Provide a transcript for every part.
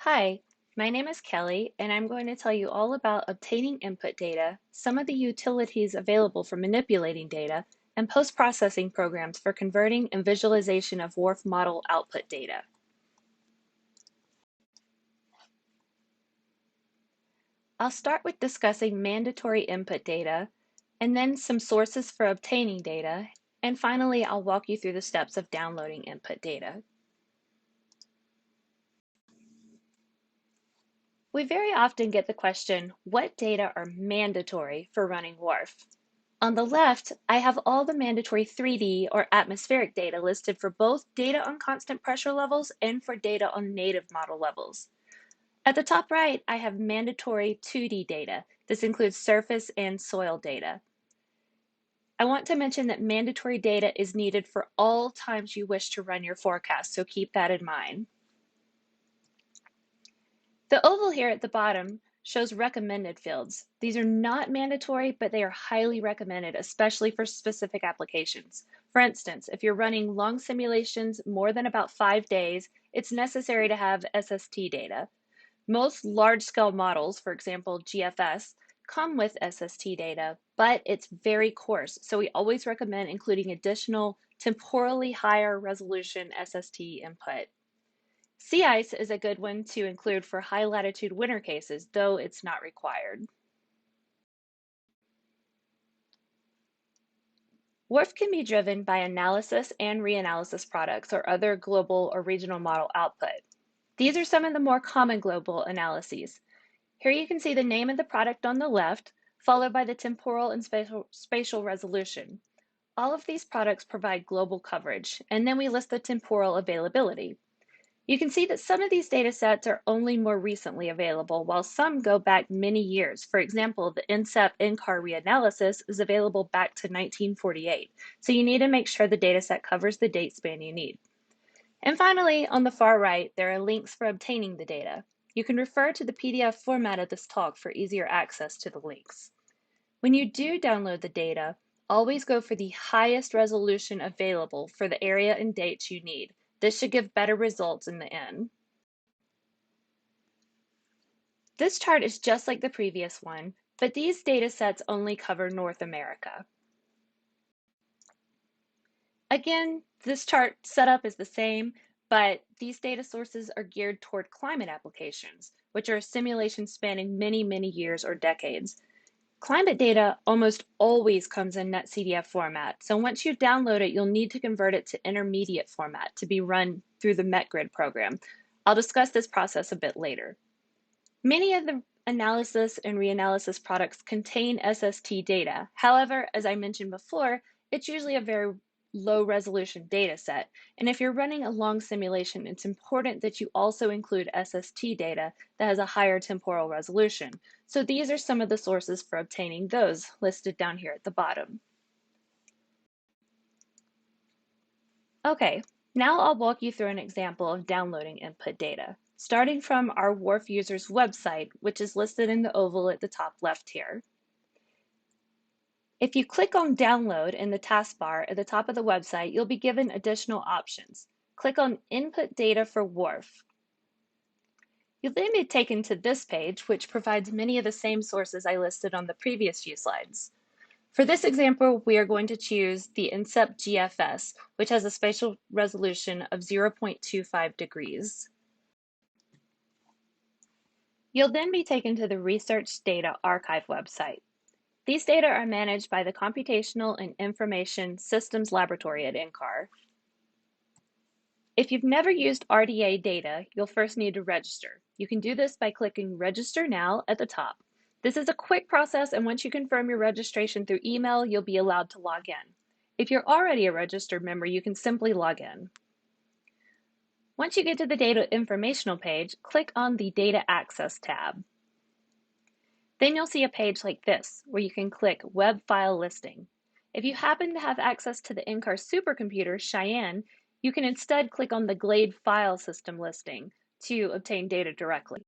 Hi, my name is Kelly, and I'm going to tell you all about obtaining input data, some of the utilities available for manipulating data, and post-processing programs for converting and visualization of WRF model output data. I'll start with discussing mandatory input data, and then some sources for obtaining data, and finally I'll walk you through the steps of downloading input data. We very often get the question, what data are mandatory for running WRF? On the left, I have all the mandatory 3D or atmospheric data listed for both data on constant pressure levels and for data on native model levels. At the top right, I have mandatory 2D data. This includes surface and soil data. I want to mention that mandatory data is needed for all times you wish to run your forecast, so keep that in mind. The oval here at the bottom shows recommended fields. These are not mandatory, but they are highly recommended, especially for specific applications. For instance, if you're running long simulations more than about 5 days, it's necessary to have SST data. Most large-scale models, for example, GFS, come with SST data, but it's very coarse, so we always recommend including additional temporally higher resolution SST input. Sea ice is a good one to include for high latitude winter cases, though it's not required. WRF can be driven by analysis and reanalysis products or other global or regional model output. These are some of the more common global analyses. Here you can see the name of the product on the left, followed by the temporal and spatial resolution. All of these products provide global coverage, and then we list the temporal availability. You can see that some of these data sets are only more recently available, while some go back many years. For example, the NCEP in-car reanalysis is available back to 1948, so you need to make sure the data set covers the date span you need. And finally, on the far right, there are links for obtaining the data. You can refer to the PDF format of this talk for easier access to the links. When you do download the data, always go for the highest resolution available for the area and dates you need. This should give better results in the end. This chart is just like the previous one, but these data sets only cover North America. Again, this chart setup is the same, but these data sources are geared toward climate applications, which are simulations spanning many, many years or decades. Climate data almost always comes in netCDF format, so once you download it, you'll need to convert it to intermediate format to be run through the metGrid program. I'll discuss this process a bit later. Many of the analysis and reanalysis products contain SST data. However, as I mentioned before, it's usually a very low resolution data set. And if you're running a long simulation, it's important that you also include SST data that has a higher temporal resolution. So these are some of the sources for obtaining those listed down here at the bottom. Okay, now I'll walk you through an example of downloading input data, starting from our WRF user's website, which is listed in the oval at the top left here. If you click on Download in the taskbar at the top of the website, you'll be given additional options. Click on Input Data for WRF. You'll then be taken to this page, which provides many of the same sources I listed on the previous few slides. For this example, we are going to choose the NCEP GFS, which has a spatial resolution of 0.25 degrees. You'll then be taken to the Research Data Archive website. These data are managed by the Computational and Information Systems Laboratory at NCAR. If you've never used RDA data, you'll first need to register. You can do this by clicking Register Now at the top. This is a quick process, and once you confirm your registration through email, you'll be allowed to log in. If you're already a registered member, you can simply log in. Once you get to the Data Informational page, click on the Data Access tab. Then you'll see a page like this, where you can click Web File Listing. If you happen to have access to the NCAR supercomputer, Cheyenne, you can instead click on the Glade File System listing to obtain data directly.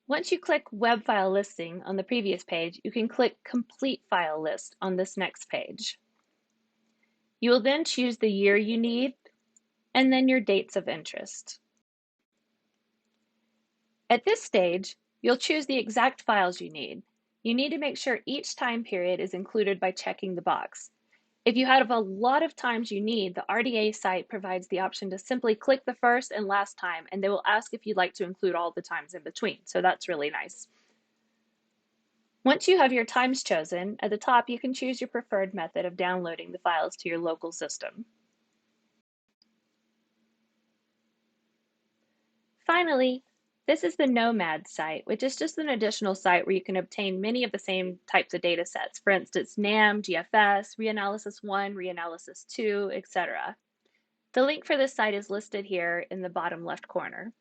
Once you click Web File Listing on the previous page, you can click Complete File List on this next page. You will then choose the year you need, and then your dates of interest. At this stage, you'll choose the exact files you need. You need to make sure each time period is included by checking the box. If you have a lot of times you need, the RDA site provides the option to simply click the first and last time, and they will ask if you'd like to include all the times in between, so that's really nice. Once you have your times chosen, at the top you can choose your preferred method of downloading the files to your local system. Finally, this is the NOMADS site, which is just an additional site where you can obtain many of the same types of data sets. For instance, NAM, GFS, Reanalysis 1, Reanalysis 2, etc. The link for this site is listed here in the bottom left corner.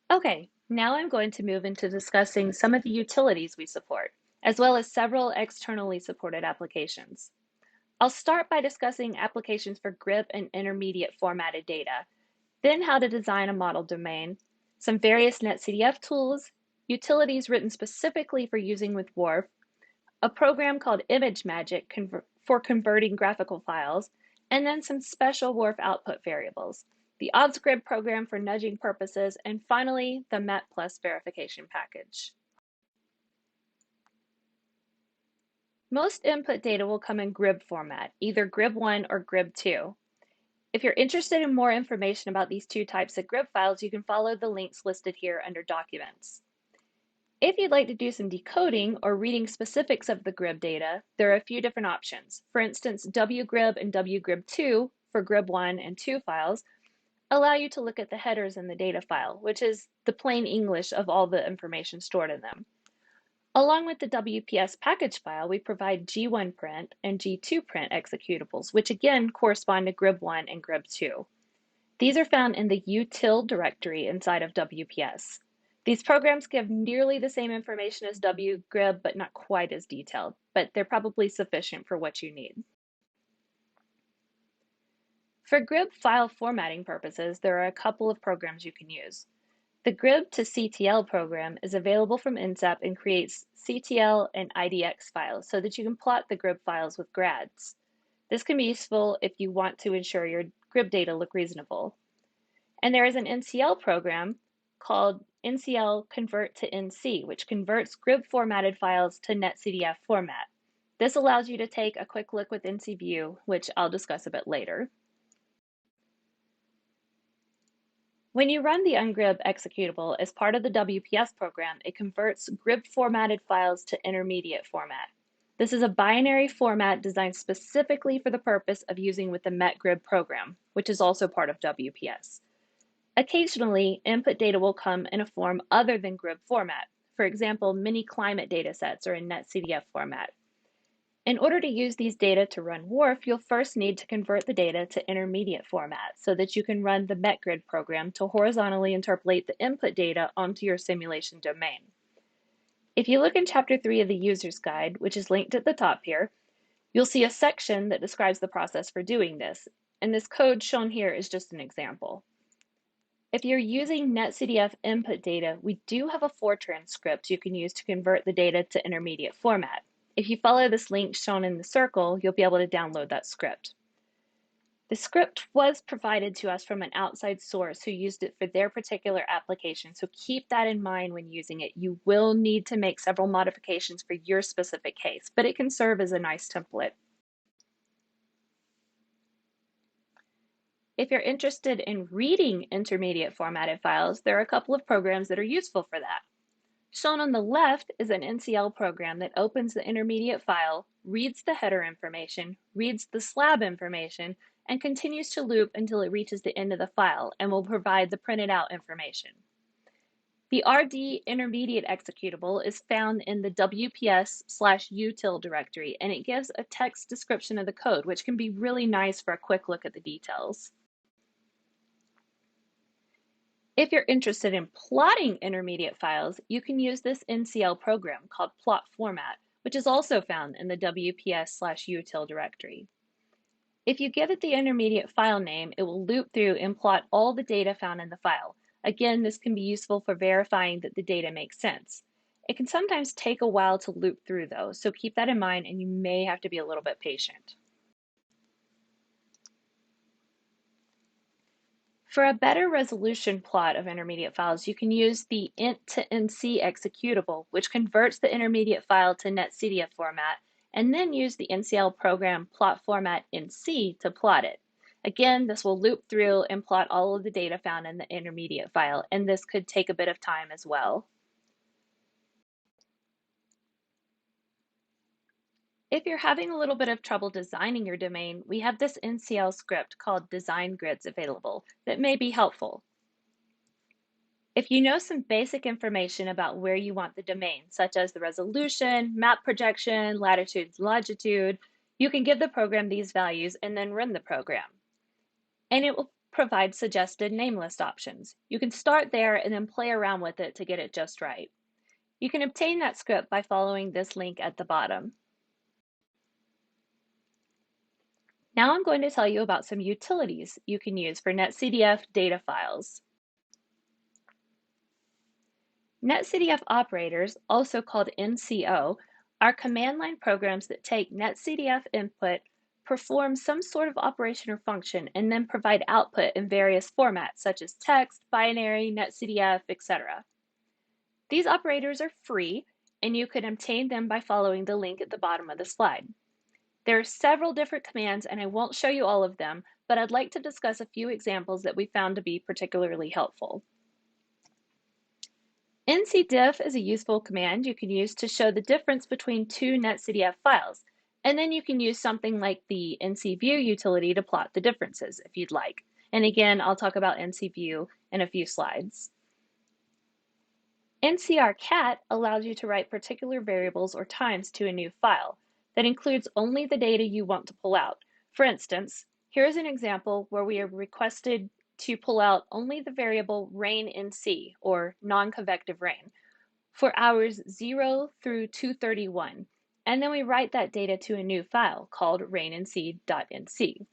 Okay, now I'm going to move into discussing some of the utilities we support, as well as several externally supported applications. I'll start by discussing applications for GRIB and intermediate formatted data, then how to design a model domain, some various netCDF tools, utilities written specifically for using with WRF, a program called ImageMagick for converting graphical files, and then some special WRF output variables, the OBSCRID program for nudging purposes, and finally, the MET Plus verification package. Most input data will come in GRIB format, either GRIB1 or GRIB2. If you're interested in more information about these two types of GRIB files, you can follow the links listed here under Documents. If you'd like to do some decoding or reading specifics of the GRIB data, there are a few different options. For instance, WGRIB and WGRIB2 for GRIB1 and 2 files allow you to look at the headers in the data file, which is the plain English of all the information stored in them. Along with the WPS package file, we provide G1 print and G2 print executables, which again correspond to GRIB1 and GRIB2. These are found in the util directory inside of WPS. These programs give nearly the same information as WGRIB, but not quite as detailed, but they're probably sufficient for what you need. For GRIB file formatting purposes, there are a couple of programs you can use. The GRIB to CTL program is available from INSAP and creates CTL and IDX files so that you can plot the GRIB files with grads. This can be useful if you want to ensure your GRIB data look reasonable. And there is an NCL program called NCL Convert to NC, which converts GRIB formatted files to netCDF format. This allows you to take a quick look with NCView, which I'll discuss a bit later. When you run the ungrib executable as part of the WPS program, it converts GRIB formatted files to intermediate format. This is a binary format designed specifically for the purpose of using with the metgrib program, which is also part of WPS. Occasionally, input data will come in a form other than GRIB format. For example, mini climate datasets are in netCDF format. In order to use these data to run WRF, you'll first need to convert the data to intermediate format so that you can run the metgrid program to horizontally interpolate the input data onto your simulation domain. If you look in Chapter 3 of the User's Guide, which is linked at the top here, you'll see a section that describes the process for doing this, and this code shown here is just an example. If you're using netCDF input data, we do have a Fortran script you can use to convert the data to intermediate format. If you follow this link shown in the circle, you'll be able to download that script. The script was provided to us from an outside source who used it for their particular application, so keep that in mind when using it. You will need to make several modifications for your specific case, but it can serve as a nice template. If you're interested in reading intermediate formatted files, there are a couple of programs that are useful for that. Shown on the left is an NCL program that opens the intermediate file, reads the header information, reads the slab information, and continues to loop until it reaches the end of the file and will provide the printed out information. The RD intermediate executable is found in the WPS/util directory, and it gives a text description of the code, which can be really nice for a quick look at the details. If you're interested in plotting intermediate files, you can use this NCL program called plot format, which is also found in the WPS/util directory. If you give it the intermediate file name, it will loop through and plot all the data found in the file. Again, this can be useful for verifying that the data makes sense. It can sometimes take a while to loop through though, so keep that in mind and you may have to be a little bit patient. For a better resolution plot of intermediate files, you can use the int to NC executable, which converts the intermediate file to netCDF format, and then use the NCL program plot format in C to plot it. Again, this will loop through and plot all of the data found in the intermediate file, and this could take a bit of time as well. If you're having a little bit of trouble designing your domain, we have this NCL script called Design Grids available that may be helpful. If you know some basic information about where you want the domain, such as the resolution, map projection, latitude, longitude, you can give the program these values and then run the program. And it will provide suggested name list options. You can start there and then play around with it to get it just right. You can obtain that script by following this link at the bottom. Now I'm going to tell you about some utilities you can use for netCDF data files. netCDF operators, also called NCO, are command line programs that take netCDF input, perform some sort of operation or function, and then provide output in various formats such as text, binary, netCDF, etc. These operators are free, and you can obtain them by following the link at the bottom of the slide. There are several different commands, and I won't show you all of them, but I'd like to discuss a few examples that we found to be particularly helpful. NCDiff is a useful command you can use to show the difference between two netCDF files, and then you can use something like the NCView utility to plot the differences if you'd like. And again, I'll talk about NCView in a few slides. NCRCat allows you to write particular variables or times to a new file that includes only the data you want to pull out. For instance, here's an example where we are requested to pull out only the variable rain in C, or non-convective rain, for hours 0 through 231, and then we write that data to a new file called raininc.nc.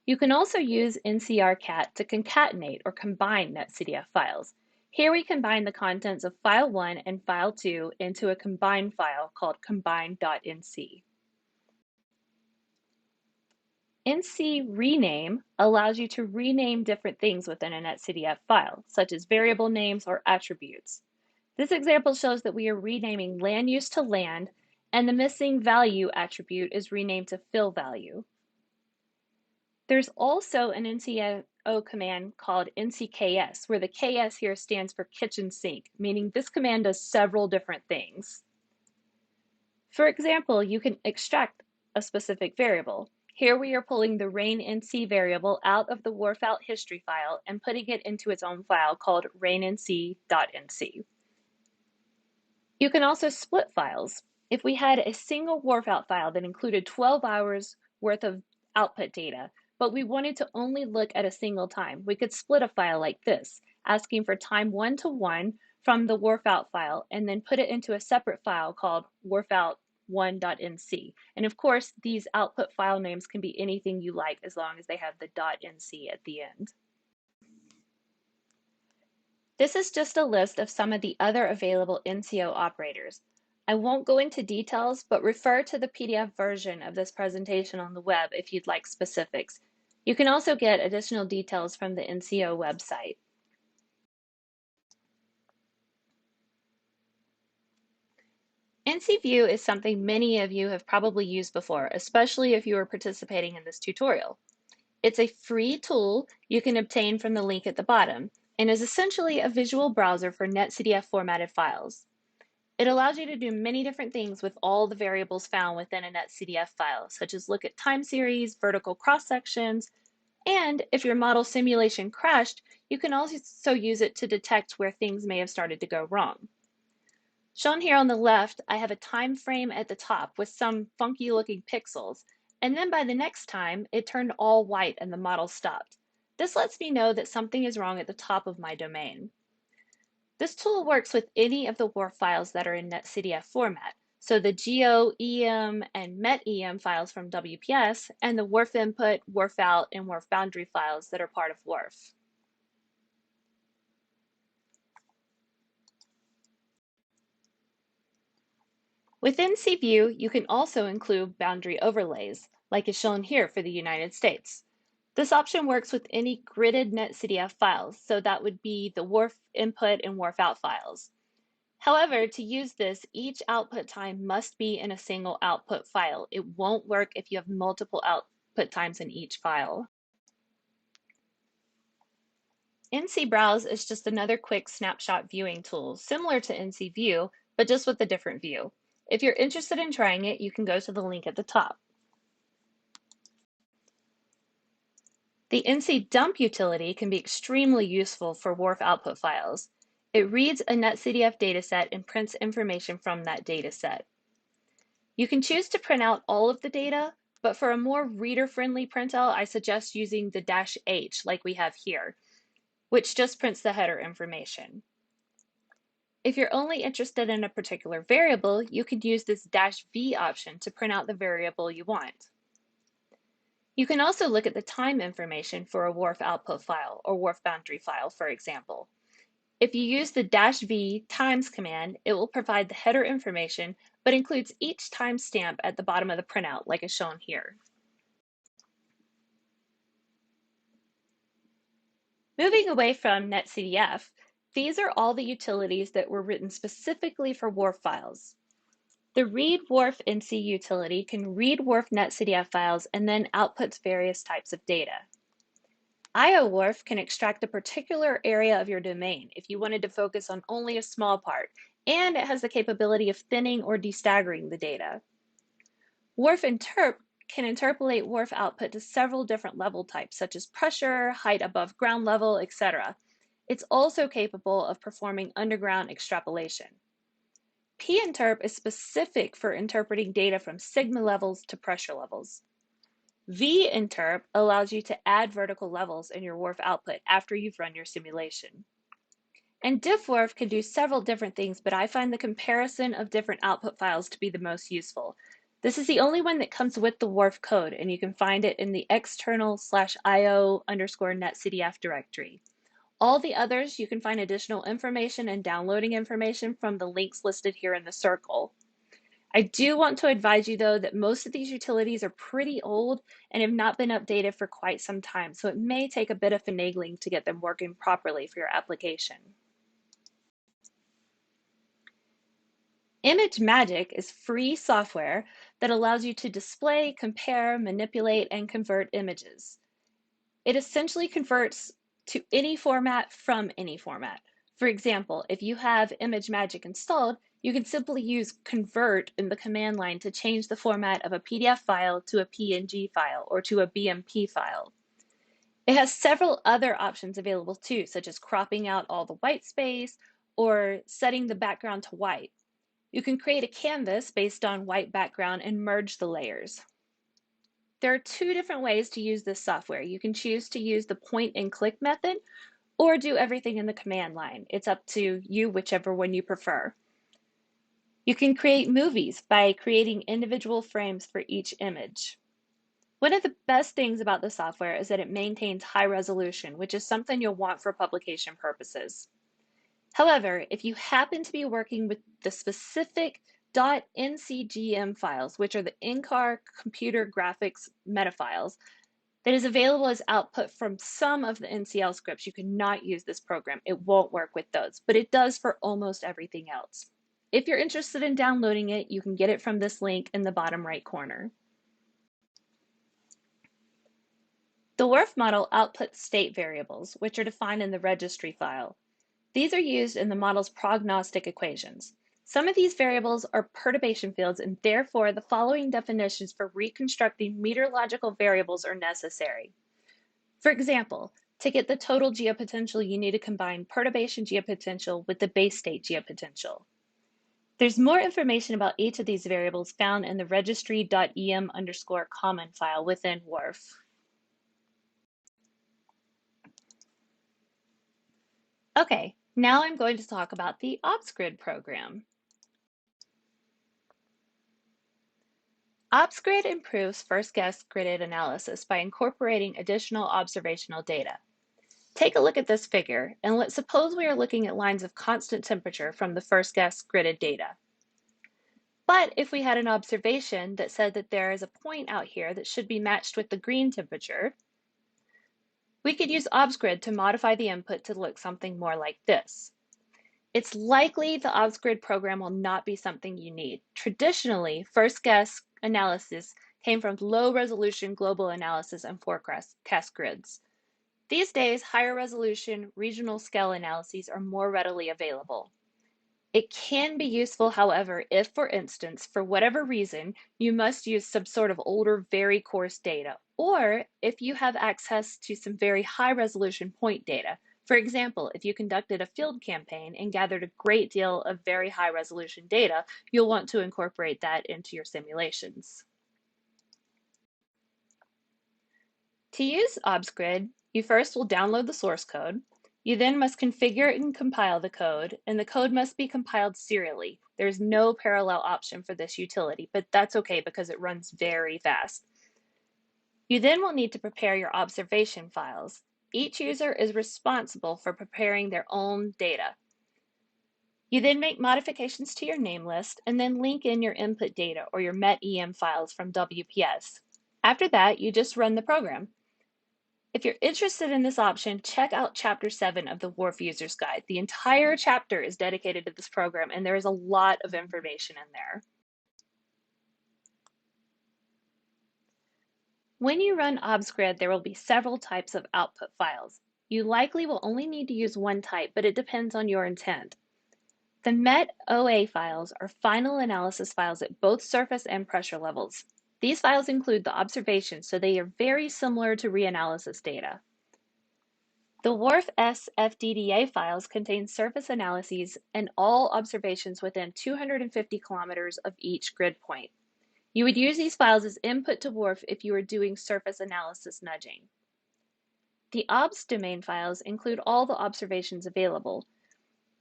You can also use NCRCat to concatenate or combine netCDF files. Here we combine the contents of file 1 and file 2 into a combined file called combine.nc. NC rename allows you to rename different things within a netCDF file, such as variable names or attributes. This example shows that we are renaming land use to land, and the missing value attribute is renamed to fill value. There's also an NCO command called NCKS, where the KS here stands for kitchen sink, meaning this command does several different things. For example, you can extract a specific variable. Here we are pulling the raininc variable out of the WRF history file and putting it into its own file called raininc.nc. You can also split files. If we had a single WRF file that included 12 hours worth of output data, but we wanted to only look at a single time, we could split a file like this, asking for time 1-to-1 from the WRF file, and then put it into a separate file called WRF1.nc. And of course, these output file names can be anything you like as long as they have the .nc at the end. This is just a list of some of the other available NCO operators. I won't go into details, but refer to the PDF version of this presentation on the web if you'd like specifics. You can also get additional details from the NCO website. NCView is something many of you have probably used before, especially if you are participating in this tutorial. It's a free tool you can obtain from the link at the bottom, and is essentially a visual browser for netCDF formatted files. It allows you to do many different things with all the variables found within a netCDF file, such as look at time series, vertical cross sections, and if your model simulation crashed, you can also use it to detect where things may have started to go wrong. Shown here on the left, I have a time frame at the top with some funky looking pixels, and then by the next time, it turned all white and the model stopped. This lets me know that something is wrong at the top of my domain. This tool works with any of the WRF files that are in netCDF format, so the geo, em, and met.em files from WPS, and the WRF input, WRF out, and WRF boundary files that are part of WRF. Within CView, you can also include boundary overlays, like is shown here for the United States. This option works with any gridded netCDF files, so that would be the WRF input and WRF out files. However, to use this, each output time must be in a single output file. It won't work if you have multiple output times in each file. NC Browse is just another quick snapshot viewing tool, similar to NC View, but just with a different view. If you're interested in trying it, you can go to the link at the top. The NC Dump utility can be extremely useful for WRF output files. It reads a netCDF dataset and prints information from that dataset. You can choose to print out all of the data, but for a more reader-friendly printout, I suggest using the -H like we have here, which just prints the header information. If you're only interested in a particular variable, you could use this -V option to print out the variable you want. You can also look at the time information for a WRF output file or WRF boundary file, for example. If you use the -V times command, it will provide the header information, but includes each timestamp at the bottom of the printout, like is shown here. Moving away from netCDF, these are all the utilities that were written specifically for WRF files. The read WRF NC utility can read WRF netCDF files and then outputs various types of data. ARWPost can extract a particular area of your domain if you wanted to focus on only a small part, and it has the capability of thinning or destaggering the data. WRF interp can interpolate WRF output to several different level types, such as pressure, height above ground level, etc. It's also capable of performing underground extrapolation. pinterp is specific for interpreting data from sigma levels to pressure levels. vinterp allows you to add vertical levels in your WRF output after you've run your simulation. And diffwrf can do several different things, but I find the comparison of different output files to be the most useful. This is the only one that comes with the WRF code, and you can find it in the external/io_netcdf directory. All the others, you can find additional information and downloading information from the links listed here in the circle. I do want to advise you, though, that most of these utilities are pretty old and have not been updated for quite some time, so it may take a bit of finagling to get them working properly for your application. ImageMagick is free software that allows you to display, compare, manipulate, and convert images. It essentially converts to any format from any format. For example, if you have ImageMagick installed, you can simply use convert in the command line to change the format of a PDF file to a PNG file or to a BMP file. It has several other options available too, such as cropping out all the white space or setting the background to white. You can create a canvas based on white background and merge the layers. There are two different ways to use this software. You can choose to use the point and click method or do everything in the command line. It's up to you, whichever one you prefer. You can create movies by creating individual frames for each image. One of the best things about the software is that it maintains high resolution, which is something you'll want for publication purposes. However, if you happen to be working with the specific .ncgm files, which are the in-car computer graphics metafiles, that is available as output from some of the NCL scripts, you cannot use this program. It won't work with those, but it does for almost everything else. If you're interested in downloading it, you can get it from this link in the bottom right corner. The WRF model outputs state variables, which are defined in the registry file. These are used in the model's prognostic equations. Some of these variables are perturbation fields, and therefore the following definitions for reconstructing meteorological variables are necessary. For example, to get the total geopotential, you need to combine perturbation geopotential with the base state geopotential. There's more information about each of these variables found in the registry.em_common file within WRF. Okay, now I'm going to talk about the OBSCRID program. OBSCRID improves first guess gridded analysis by incorporating additional observational data. Take a look at this figure, and let's suppose we are looking at lines of constant temperature from the first guess gridded data. But if we had an observation that said that there is a point out here that should be matched with the green temperature, We could use OBSCRID to modify the input to look something more like this. It's likely the OBSCRID program will not be something you need. Traditionally, first guess analysis came from low resolution global analysis and forecast grids. These days, higher resolution regional scale analyses are more readily available. It can be useful, however, if, for instance, for whatever reason, you must use some sort of older, very coarse data, or if you have access to some very high resolution point data. For example, if you conducted a field campaign and gathered a great deal of very high resolution data, you'll want to incorporate that into your simulations. To use OBSCRID, you first will download the source code. You then must configure and compile the code, and the code must be compiled serially. There's no parallel option for this utility, but that's okay because it runs very fast. You then will need to prepare your observation files. Each user is responsible for preparing their own data. You then make modifications to your name list and then link in your input data or your MET-EM files from WPS. After that, you just run the program. If you're interested in this option, check out Chapter 7 of the WRF User's Guide. The entire chapter is dedicated to this program, and there is a lot of information in there. When you run OBSCRID, there will be several types of output files. You likely will only need to use one type, but it depends on your intent. The MET-OA files are final analysis files at both surface and pressure levels. These files include the observations, so they are very similar to reanalysis data. The WRF SFDDA files contain surface analyses and all observations within 250 kilometers of each grid point. You would use these files as input to WRF if you were doing surface analysis nudging. The OBS domain files include all the observations available.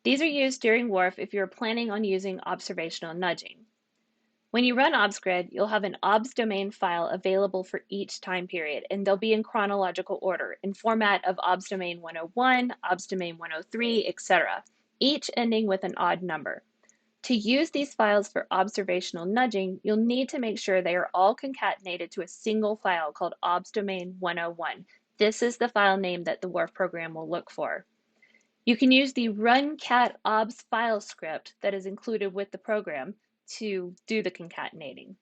These are used during WRF if you are planning on using observational nudging. When you run OBSCRID, you'll have an OBS domain file available for each time period, and they'll be in chronological order, in format of OBS domain 101, OBS domain 103, etc., each ending with an odd number. To use these files for observational nudging, you'll need to make sure they are all concatenated to a single file called OBS domain 101. This is the file name that the WRF program will look for. You can use the run cat obs file script that is included with the program to do the concatenating.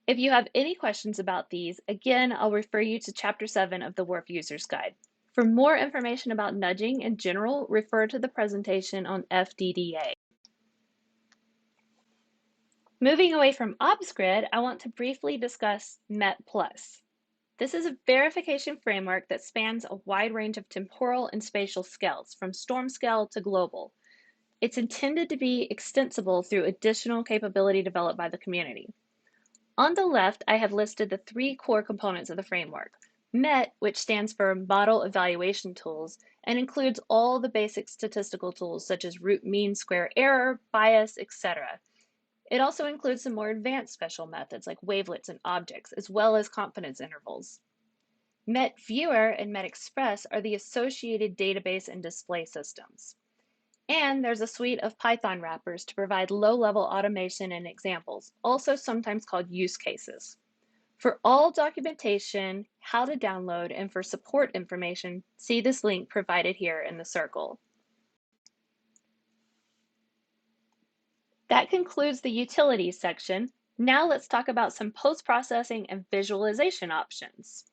If you have any questions about these, again, I'll refer you to Chapter 7 of the WRF User's Guide. For more information about nudging in general, refer to the presentation on FDDA. Moving away from OBSCRID, I want to briefly discuss MET+. This is a verification framework that spans a wide range of temporal and spatial scales, from storm scale to global. It's intended to be extensible through additional capability developed by the community. On the left, I have listed the three core components of the framework. MET, which stands for Model Evaluation Tools, and includes all the basic statistical tools such as root mean square error, bias, etc. It also includes some more advanced special methods like wavelets and objects, as well as confidence intervals. MET Viewer and MET Express are the associated database and display systems. And there's a suite of Python wrappers to provide low-level automation and examples, also sometimes called use cases. For all documentation, how to download, and for support information, see this link provided here in the circle. That concludes the utilities section. Now let's talk about some post-processing and visualization options.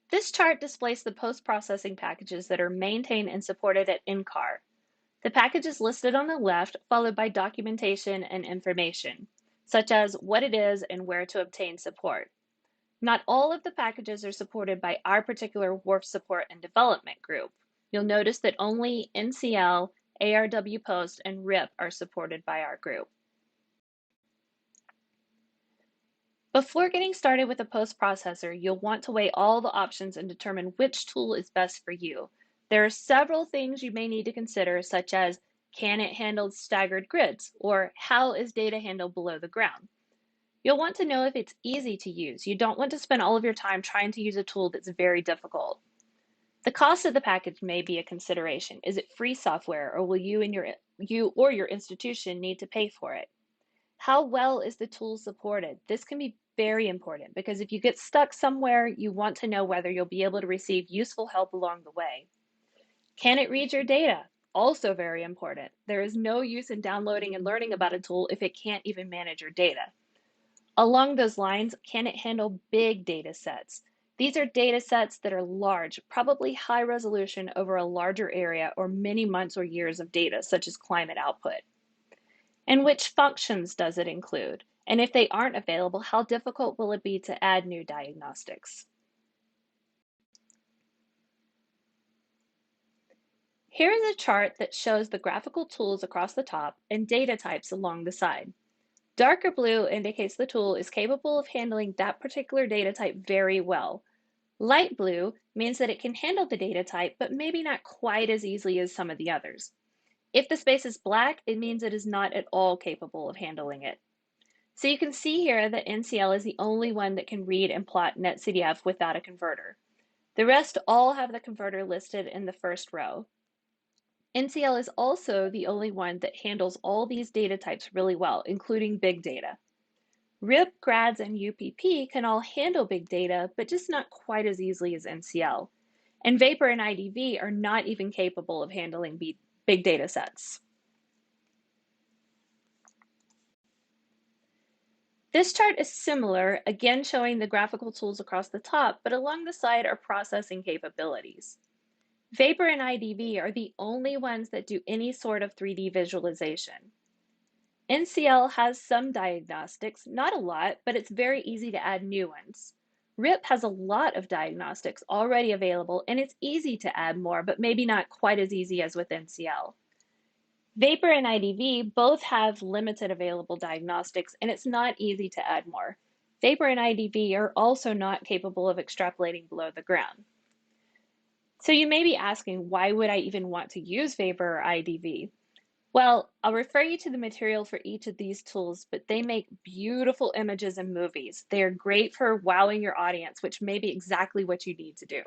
This chart displays the post-processing packages that are maintained and supported at NCAR. The package is listed on the left, followed by documentation and information, such as what it is and where to obtain support. Not all of the packages are supported by our particular WRF support and development group. You'll notice that only NCL, ARWpost, and RIP are supported by our group. Before getting started with a post-processor, you'll want to weigh all the options and determine which tool is best for you. There are several things you may need to consider, such as, can it handle staggered grids? Or how is data handled below the ground? You'll want to know if it's easy to use. You don't want to spend all of your time trying to use a tool that's very difficult. The cost of the package may be a consideration. Is it free software, or will you or your institution need to pay for it? How well is the tool supported? This can be very important because if you get stuck somewhere, you want to know whether you'll be able to receive useful help along the way. Can it read your data? Also very important. There is no use in downloading and learning about a tool if it can't even manage your data. Along those lines, can it handle big data sets? These are data sets that are large, probably high resolution over a larger area or many months or years of data, such as climate output. And which functions does it include? And if they aren't available, how difficult will it be to add new diagnostics? Here is a chart that shows the graphical tools across the top and data types along the side. Darker blue indicates the tool is capable of handling that particular data type very well. Light blue means that it can handle the data type, but maybe not quite as easily as some of the others. If the space is black, it means it is not at all capable of handling it. So you can see here that NCL is the only one that can read and plot netCDF without a converter. The rest all have the converter listed in the first row. NCL is also the only one that handles all these data types really well, including big data. RIP, GRADS, and UPP can all handle big data, but just not quite as easily as NCL. And Vapor and IDV are not even capable of handling big data sets. This chart is similar, again showing the graphical tools across the top, but along the side are processing capabilities. Vapor and IDV are the only ones that do any sort of 3D visualization. NCL has some diagnostics, not a lot, but it's very easy to add new ones. RIP has a lot of diagnostics already available, and it's easy to add more, but maybe not quite as easy as with NCL. Vapor and IDV both have limited available diagnostics, and it's not easy to add more. Vapor and IDV are also not capable of extrapolating below the ground. So you may be asking, why would I even want to use Vapor or IDV? Well, I'll refer you to the material for each of these tools, but they make beautiful images and movies. They are great for wowing your audience, which may be exactly what you need to do.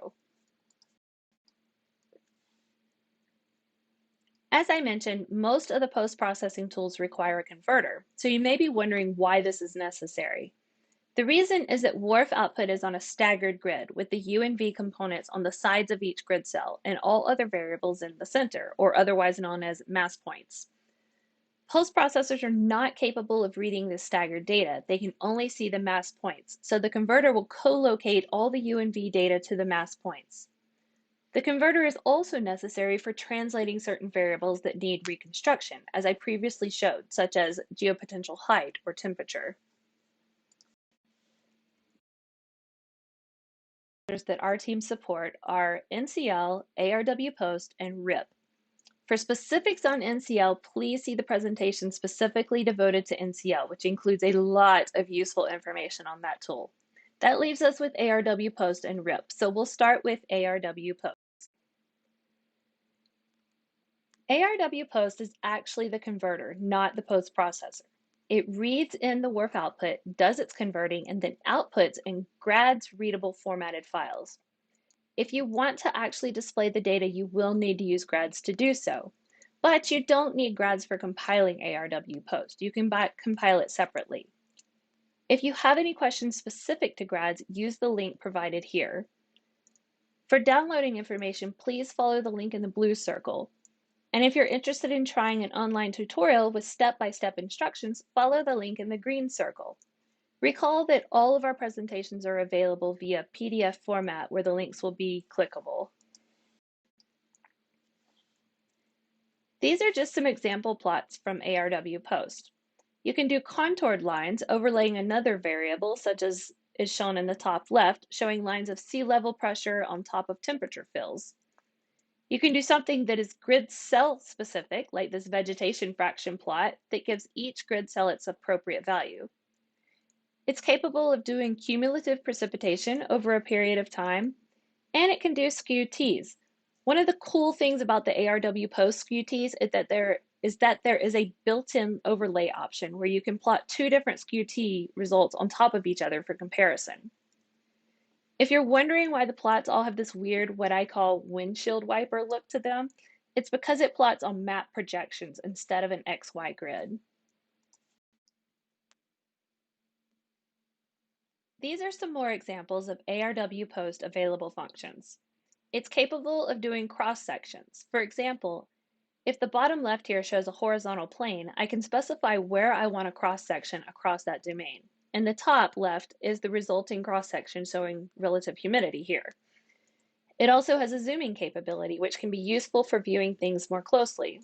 As I mentioned, most of the post-processing tools require a converter, so you may be wondering why this is necessary. The reason is that WRF output is on a staggered grid with the U and V components on the sides of each grid cell and all other variables in the center, or otherwise known as mass points. Post-processors are not capable of reading this staggered data. They can only see the mass points, so the converter will co-locate all the U and V data to the mass points. The converter is also necessary for translating certain variables that need reconstruction, as I previously showed, such as geopotential height or temperature. That our team support are NCL, ARWpost, and RIP. For specifics on NCL, please see the presentation specifically devoted to NCL, which includes a lot of useful information on that tool. That leaves us with ARWpost and RIP, so we'll start with ARWpost. ARWpost is actually the converter, not the post processor. It reads in the WRF output, does its converting, and then outputs in GRADS readable formatted files. If you want to actually display the data, you will need to use GRADS to do so. But you don't need GRADS for compiling ARWpost. You can compile it separately. If you have any questions specific to GRADS, use the link provided here. For downloading information, please follow the link in the blue circle. And if you're interested in trying an online tutorial with step-by-step instructions, follow the link in the green circle. Recall that all of our presentations are available via PDF format where the links will be clickable. These are just some example plots from ARWpost. You can do contoured lines overlaying another variable, such as is shown in the top left, showing lines of sea level pressure on top of temperature fills. You can do something that is grid cell specific, like this vegetation fraction plot that gives each grid cell its appropriate value. It's capable of doing cumulative precipitation over a period of time, and it can do skew-Ts. One of the cool things about the ARWpost skew-Ts is that there is a built-in overlay option where you can plot two different skew-T results on top of each other for comparison. If you're wondering why the plots all have this weird, what I call windshield wiper look to them, it's because it plots on map projections instead of an XY grid. These are some more examples of ARWpost available functions. It's capable of doing cross sections. For example, if the bottom left here shows a horizontal plane, I can specify where I want a cross section across that domain. And the top left is the resulting cross section showing relative humidity here. It also has a zooming capability, which can be useful for viewing things more closely.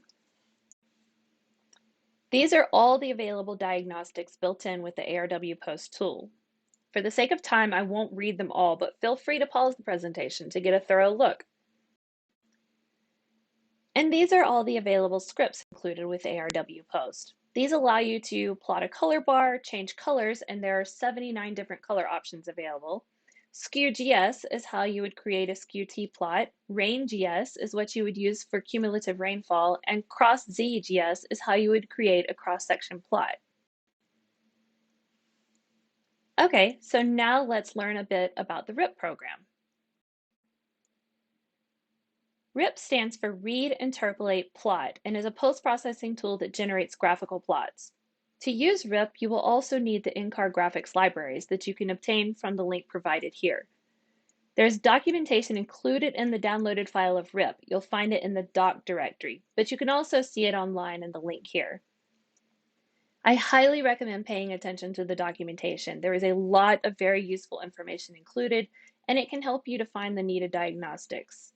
These are all the available diagnostics built in with the ARWpost tool. For the sake of time, I won't read them all, but feel free to pause the presentation to get a thorough look. And these are all the available scripts included with ARWpost. These allow you to plot a color bar, change colors, and there are 79 different color options available. SKEW-GS is how you would create a SKEW-T plot. RAIN-GS is what you would use for cumulative rainfall, and CROSS-Z-GS is how you would create a cross-section plot. Okay, so now let's learn a bit about the RIP program. RIP stands for Read, Interpolate, Plot, and is a post-processing tool that generates graphical plots. To use RIP, you will also need the in-car graphics libraries that you can obtain from the link provided here. There's documentation included in the downloaded file of RIP. You'll find it in the doc directory, but you can also see it online in the link here. I highly recommend paying attention to the documentation. There is a lot of very useful information included, and it can help you to find the needed diagnostics.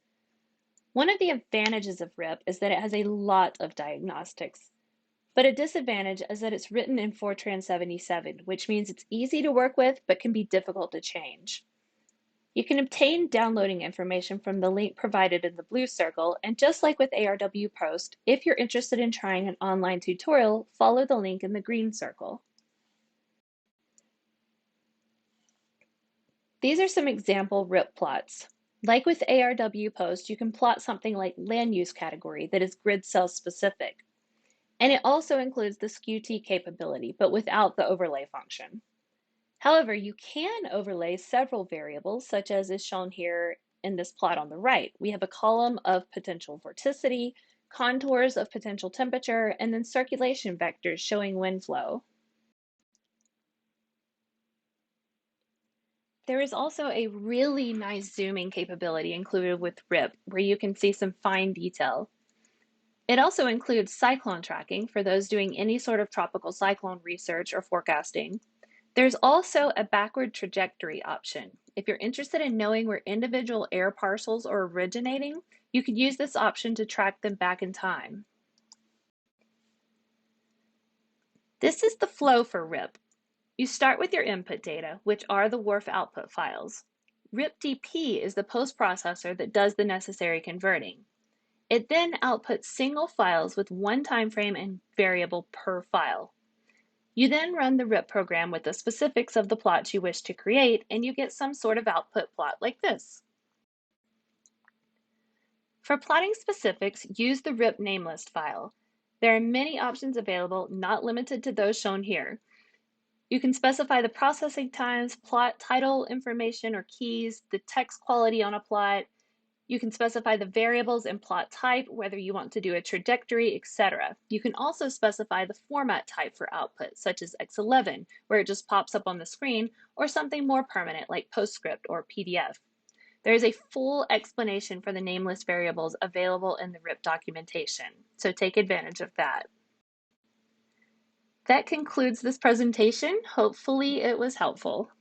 One of the advantages of RIP is that it has a lot of diagnostics, but a disadvantage is that it's written in Fortran 77, which means it's easy to work with but can be difficult to change. You can obtain downloading information from the link provided in the blue circle, and just like with ARWpost, if you're interested in trying an online tutorial, follow the link in the green circle. These are some example RIP plots. Like with ARWpost, you can plot something like land use category that is grid cell specific. And it also includes the SKEW-T capability, but without the overlay function. However, you can overlay several variables, such as is shown here in this plot on the right. We have a column of potential vorticity, contours of potential temperature, and then circulation vectors showing wind flow. There is also a really nice zooming capability included with RIP, where you can see some fine detail. It also includes cyclone tracking for those doing any sort of tropical cyclone research or forecasting. There's also a backward trajectory option. If you're interested in knowing where individual air parcels are originating, you could use this option to track them back in time. This is the flow for RIP. You start with your input data, which are the WRF output files. RIPDP is the post-processor that does the necessary converting. It then outputs single files with one time frame and variable per file. You then run the RIP program with the specifics of the plots you wish to create, and you get some sort of output plot like this. For plotting specifics, use the RIP namelist file. There are many options available, not limited to those shown here. You can specify the processing times, plot title information or keys, the text quality on a plot. You can specify the variables and plot type, whether you want to do a trajectory, etc. You can also specify the format type for output, such as X11, where it just pops up on the screen, or something more permanent like PostScript or PDF. There is a full explanation for the nameless variables available in the RIP documentation, so take advantage of that. That concludes this presentation. Hopefully it was helpful.